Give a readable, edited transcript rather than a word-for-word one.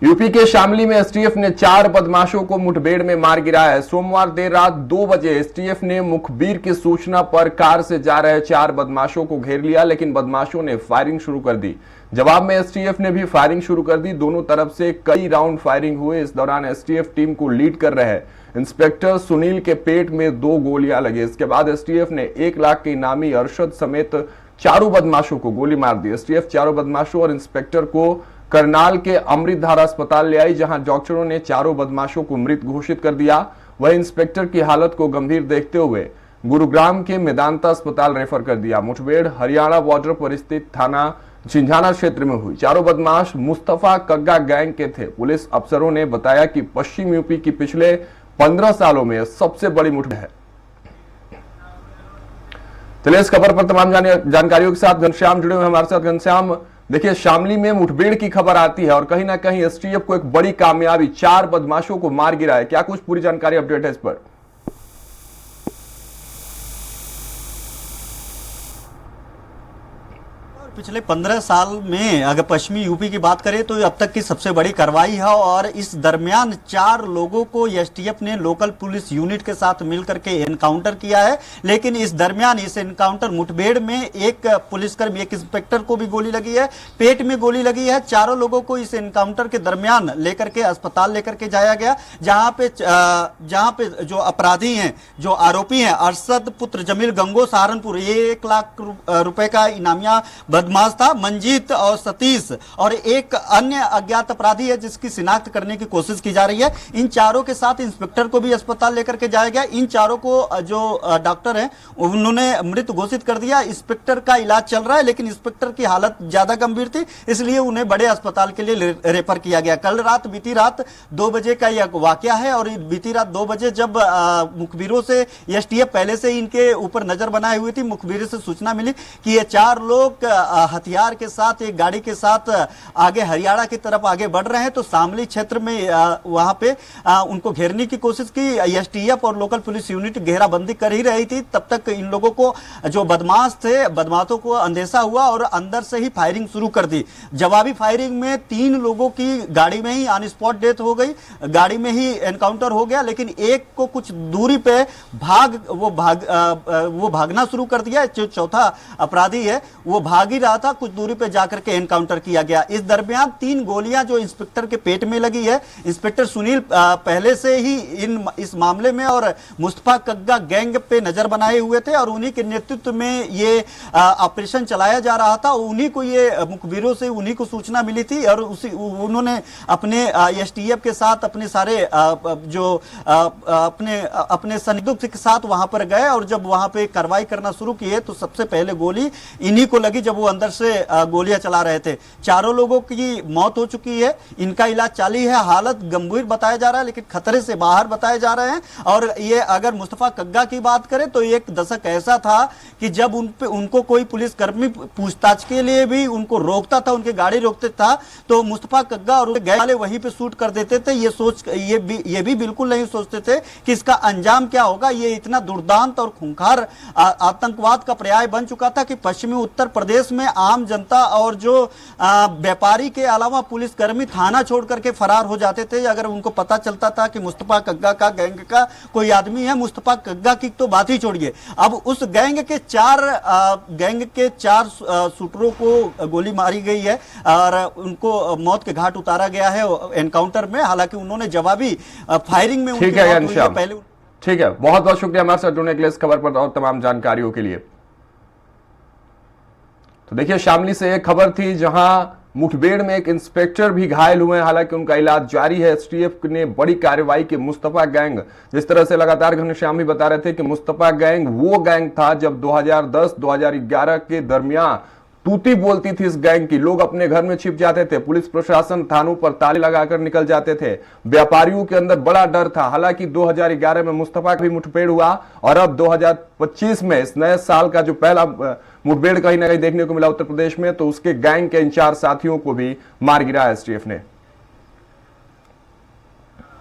UP के शामली में STF ने 4 बदमाशों को मुठभेड़ में मार गिराया है। सोमवार देर रात 2 बजे एसटीएफ ने मुखबिर की सूचना पर कार से जा रहे 4 बदमाशों को घेर लिया, लेकिन बदमाशों ने फायरिंग शुरू कर दी। जवाब में एसटीएफ ने भी फायरिंग शुरू कर दी। दोनों तरफ से कई राउंड फायरिंग हुए। इस दौरान एसटीएफ टीम को लीड कर रहे इंस्पेक्टर सुनील के पेट में 2 गोलियां लगी। इसके बाद एसटीएफ ने 1 लाख के इनामी अरशद समेत 4 बदमाशों को गोली मार दी। एसटीएफ 4 बदमाशों और इंस्पेक्टर को करनाल के अमृतधारा अस्पताल ले आई, जहां डॉक्टरों ने 4 बदमाशों को मृत घोषित कर दिया। वह इंस्पेक्टर की हालत को गंभीर देखते हुए गुरुग्राम के मेदांता अस्पताल रेफर कर दिया। मुठभेड़ हरियाणा बॉर्डर पर स्थित थाना चिंझाना क्षेत्र में हुई। 4 बदमाश मुस्तफा कग्गा गैंग के थे। पुलिस अफसरों ने बताया कि पश्चिम यूपी की पिछले 15 सालों में सबसे बड़ी मुठभेड़ है। चलिए इस खबर पर तमाम जानकारियों के साथ घनश्याम जुड़े हुए हमारे साथ। घनश्याम, देखिए शामली में मुठभेड़ की खबर आती है और कहीं ना कहीं एसटीएफ को एक बड़ी कामयाबी, 4 बदमाशों को मार गिरा है। क्या कुछ पूरी जानकारी अपडेट है इस पर? पिछले 15 साल में अगर पश्चिमी यूपी की बात करें तो अब तक की सबसे बड़ी कार्रवाई है और इस दरमियान 4 लोगों को एसटीएफ ने लोकल पुलिस यूनिट के साथ मिलकर के एनकाउंटर किया है। लेकिन इस दरमियान इस एनकाउंटर मुठभेड़ में एक पुलिसकर्मी, एक इंस्पेक्टर को भी गोली लगी है, पेट में गोली लगी है। 4 लोगों को इस एनकाउंटर के दरमियान लेकर के अस्पताल लेकर के जाया गया, जहां पे जो अपराधी हैं, जो आरोपी हैं, अरशद पुत्र जमील गंगो सहारनपुर, ये 1 लाख रुपए का इनामिया बदमाश था। मंजीत और सतीश और एक अन्य अज्ञात अपराधी है जिसकी शिनाख्त करने की कोशिश की जा रही है। इन 4 के साथ इंस्पेक्टर को भी अस्पताल लेकर के जाया गया। इन 4 को जो डॉक्टर हैं उन्होंने मृत घोषित कर दिया। इंस्पेक्टर का इलाज चल रहा है, लेकिन इंस्पेक्टर की हालत ज्यादा गंभीर थी, इसलिए उन्हें बड़े अस्पताल के लिए रेफर किया गया। कल रात बीती रात 2 बजे का यह वाकया है और बीती रात 2 बजे जब मुखबिरों से एसटीएफ पहले से इनके ऊपर नजर बनाए हुई थी, मुखबिरों से सूचना मिली कि ये 4 लोग हथियार के साथ एक गाड़ी के साथ आगे हरियाणा की तरफ आगे बढ़ रहे हैं, तो शामली क्षेत्र में वहां पे उनको घेरने की कोशिश की। एसटीएफ और लोकल पुलिस यूनिट घेराबंदी कर ही रही थी। तब तक इन लोगों को, जो बदमाश थे, बदमाशों को अंदेशा हुआ और अंदर से ही फायरिंग शुरू कर दी। जवाबी फायरिंग में 3 लोगों की गाड़ी में ही ऑन स्पॉट डेथ हो गई, गाड़ी में ही एनकाउंटर हो गया। लेकिन एक को कुछ दूरी पे वो भागना शुरू कर दिया। जो चौथा अपराधी है वो भाग ही रहा था, कुछ दूरी पे जाकर के एनकाउंटर किया गया। इस दरमियान 3 गोलियां जो इंस्पेक्टर के पेट में लगी है। इंस्पेक्टर सुनील पहले से ही इस मामले में और मुस्तफा कग्गा गैंग पे नजर बनाए हुए थे और उन्हीं के नेतृत्व में ये ऑपरेशन चलाया जा रहा था। उन्हीं को ये मुखबिरों से उन्हीं को सूचना मिली थी और उन्होंने अपने एसटीएफ के साथ अपने सारे जो अपने संदिग्ध के साथ वहां पर गए और जब वहां पे कार्रवाई करना शुरू किए तो सबसे पहले गोली इन्हीं को लगी जब वो अंदर से गोलियां चला रहे थे। 4 लोगों की मौत हो चुकी है, इनका इलाज जारी है। हालत गंभीर बताया जा रहा है, लेकिन खतरे से बाहर बताए जा रहे हैं। और ये अगर मुस्तफा कग्गा की बात करें तो एक दशक ऐसा था कि जब उनको कोई पुलिसकर्मी पूछताछ के लिए भी उनको रोकता था, उनकी गाड़ी रोकते था, तो मुस्तफा कग्गा और गए वाले वहीं पे शूट कर देते थे। ये भी बिल्कुल नहीं सोचते थे कि इसका अंजाम क्या होगा। ये इतना दुर्दांत और खूंखार आतंकवाद का पर्याय बन चुका था कि पश्चिमी उत्तर प्रदेश में आम जनता और जो व्यापारी के अलावा पुलिसकर्मी थाना छोड़ करके फरार हो जाते थे अगर उनको पता चलता था कि मुस्तफा कग्गा का गैंग का कोई आदमी है। मुस्तफा कग्गा की तो बात ही छोड़िए, अब उस गैंग के 4 शूटरों को गोली मारी गई है और उनको मौत के घाट उतारा गया है एनकाउंटर में। हालांकि उन्होंने जवाबी फायरिंग में ठीक है पहले। ठीक है, बहुत बहुत शुक्रिया हमारे साथ जुड़ने के लिए, इस खबर पर और तमाम जानकारियों के लिए। तो देखिए शामली से एक खबर थी जहां मुठभेड़ में एक इंस्पेक्टर भी घायल हुए हैं, हालांकि उनका इलाज जारी है। एसटीएफ ने बड़ी कार्रवाई की। मुस्तफा गैंग, जिस तरह से लगातार घनश्याम भी बता रहे थे कि मुस्तफा गैंग वो गैंग था जब 2010-2011 के दरमियान तूती बोलती थी इस गैंग की। लोग अपने घर में छिप जाते थे, पुलिस प्रशासन थानों पर ताले लगाकर निकल जाते थे, व्यापारियों के अंदर बड़ा डर था। हालांकि 2011 में मुस्तफा का भी मुठभेड़ हुआ और अब 2025 में इस नए साल का जो पहला मुठभेड़ कहीं ना कहीं देखने को मिला उत्तर प्रदेश में, तो उसके गैंग के इन 4 साथियों को भी मार गिराया एसटीएफ ने।